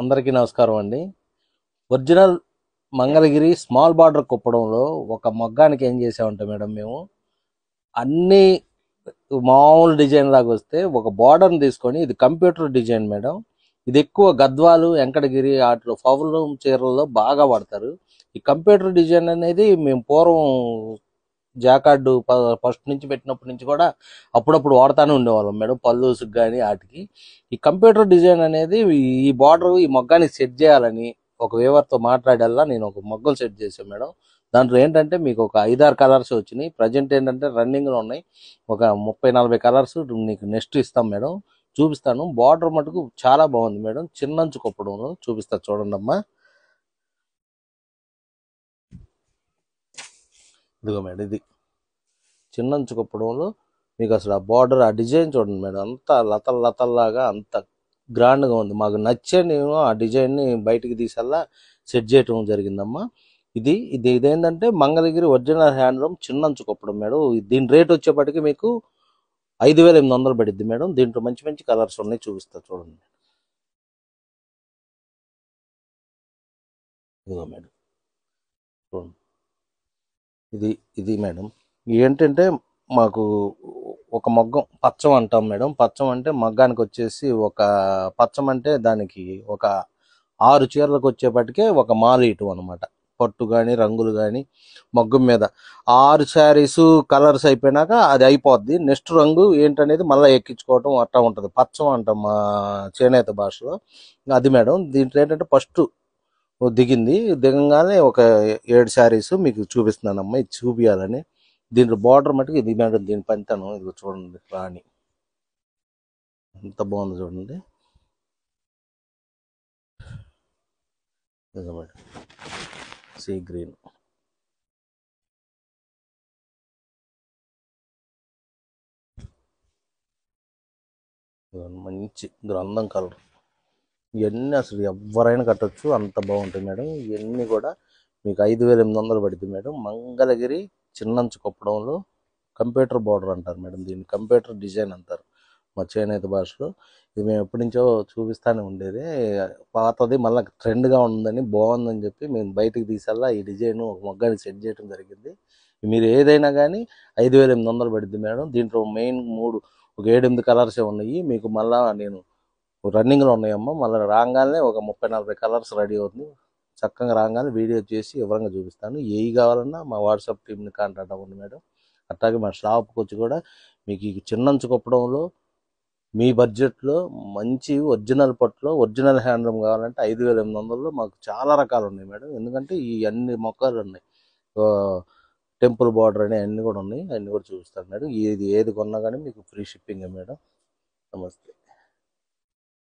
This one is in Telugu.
అందరికీ నమస్కారం అండి. ఒరిజినల్ మంగళగిరి స్మాల్ బార్డర్ కుప్పడంలో ఒక మగ్గానికి ఏం చేసామంటే మేడం మేము అన్ని మామూలు డిజైన్ లాగా వస్తే ఒక బార్డర్ని తీసుకొని ఇది కంప్యూటర్ డిజైన్ మేడం. ఇది ఎక్కువ గద్వాలు వెంకటగిరి వాటిలో పౌలు చీరల్లో బాగా వాడతారు. ఈ కంప్యూటర్ డిజైన్ అనేది మేము పూర్వం జాకార్డు ఫస్ట్ నుంచి పెట్టినప్పటి నుంచి కూడా అప్పుడప్పుడు వాడుతూనే ఉండేవాళ్ళం మేడం, పల్లూసుకు కానీ వాటికి. ఈ కంప్యూటర్ డిజైన్ అనేది ఈ బార్డర్ ఈ మొగ్గానికి సెట్ చేయాలని ఒక వేవర్తో మాట్లాడల్లా నేను ఒక మొగ్గలు సెట్ చేశాను మేడం. దాంట్లో ఏంటంటే మీకు ఒక 5-6 కలర్స్ వచ్చినాయి. ప్రజెంట్ ఏంటంటే రన్నింగ్లో ఉన్నాయి. ఒక 30-40 కలర్స్ నీకు నెక్స్ట్ ఇస్తాం మేడం, చూపిస్తాను. బార్డర్ మటుకు చాలా బాగుంది మేడం. చిన్నంచు కుప్పడంలో చూపిస్తా చూడండి అమ్మా. ఇదిగో మేడం, ఇది చిన్నంచు కుప్పడంలో మీకు అసలు ఆ బార్డర్ ఆ డిజైన్ చూడండి మేడం, అంత లతల్ లతల్లాగా అంత గ్రాండ్గా ఉంది. మాకు నచ్చే నేను ఆ డిజైన్ని బయటికి తీసేలా సెట్ చేయటం జరిగిందమ్మా. ఇదేంటంటే మంగళగిరి ఒరిజినల్ హ్యాండ్లూమ్ చిన్నంచు కుప్పడం మేడం. దీని రేట్ వచ్చేప్పటికి మీకు 5,800 పడిద్ది మేడం. దీంట్లో మంచి మంచి కలర్స్ ఉన్నాయి, చూపిస్తా చూడండి. ఇదిగో మేడం చూడండి, ఇది ఇది మేడం. ఏంటంటే మాకు ఒక మగ్గం పచ్చం అంటాం మేడం. పచ్చం అంటే మగ్గానికి వచ్చేసి ఒక పచ్చం అంటే దానికి ఒక 6 చీరలకు వచ్చేపటికే ఒక మాల ఇటు అనమాట. పట్టు కానీ రంగులు కానీ మగ్గం మీద 6 శారీస్ కలర్స్ అయిపోయినాక అది అయిపోద్ది. నెక్స్ట్ రంగు ఏంటనేది మళ్ళీ ఎక్కించుకోవటం అట్టా ఉంటుంది. పచ్చం అంటాం మా చేనేత భాషలో. అది మేడం. దీంట్లో ఏంటంటే ఫస్ట్ దిగింది, దిగంగానే ఒక 7 శారీస్ మీకు చూపిస్తున్నానమ్మా, ఇది చూపియాలని. దీంట్లో బార్డర్ మటుకు ఇది మేడం. దీని పనితనం ఇది చూడండి, రాణి ఎంత బాగుంది చూడండి. ఇది మేడం సీ గ్రీన్, మంచి గ్రంథం కలర్. ఇవన్నీ అసలు ఎవరైనా కట్టొచ్చు, అంత బాగుంటాయి మేడం. ఇవన్నీ కూడా మీకు 5,800 పడుతుంది మేడం. మంగళగిరి చిన్నంచు కుప్పడంలో కంప్యూటర్ బార్డర్ అంటారు మేడం. దీన్ని కంప్యూటర్ డిజైన్ అంటారు మా చేనేత భాషలో. ఇది మేము ఎప్పటి నుంచో చూపిస్తానే ఉండేది. పాతది మళ్ళీ ట్రెండ్గా ఉందని బాగుందని చెప్పి మేము బయటికి తీసేలా ఈ డిజైన్ ఒక మొగ్గానికి సెట్ చేయడం జరిగింది. మీరు ఏదైనా కానీ 5,800 పడుతుంది మేడం. దీంట్లో మెయిన్ ఒక 7-8 కలర్సే ఉన్నాయి. మీకు మళ్ళీ నేను రన్నింగ్లో ఉన్నాయమ్మా. మళ్ళీ రాగానే ఒక 30-40 కలర్స్ రెడీ అవుతుంది. చక్కగా రాగానే వీడియో చేసి వివరంగా చూపిస్తాను. ఏవి కావాలన్నా మా వాట్సాప్ టీంని కాంటాక్ట్ అవ్వండి మేడం. అట్లాగే మా షాప్కి వచ్చి కూడా మీకు ఈ చిన్నంచు కుప్పడంలో మీ బడ్జెట్లో మంచి ఒరిజినల్ పట్టులో ఒరిజినల్ హ్యాండ్లూమ్ కావాలంటే 5,800లో మాకు చాలా రకాలు ఉన్నాయి మేడం. ఎందుకంటే ఈ అన్ని మొక్కలు ఉన్నాయి. టెంపుల్ బార్డర్ అని అన్నీ కూడా ఉన్నాయి. అన్నీ కూడా చూపిస్తాను మేడం. ఏది కొన్నా కానీ మీకు ఫ్రీ షిప్పింగ్ మేడం. నమస్తే.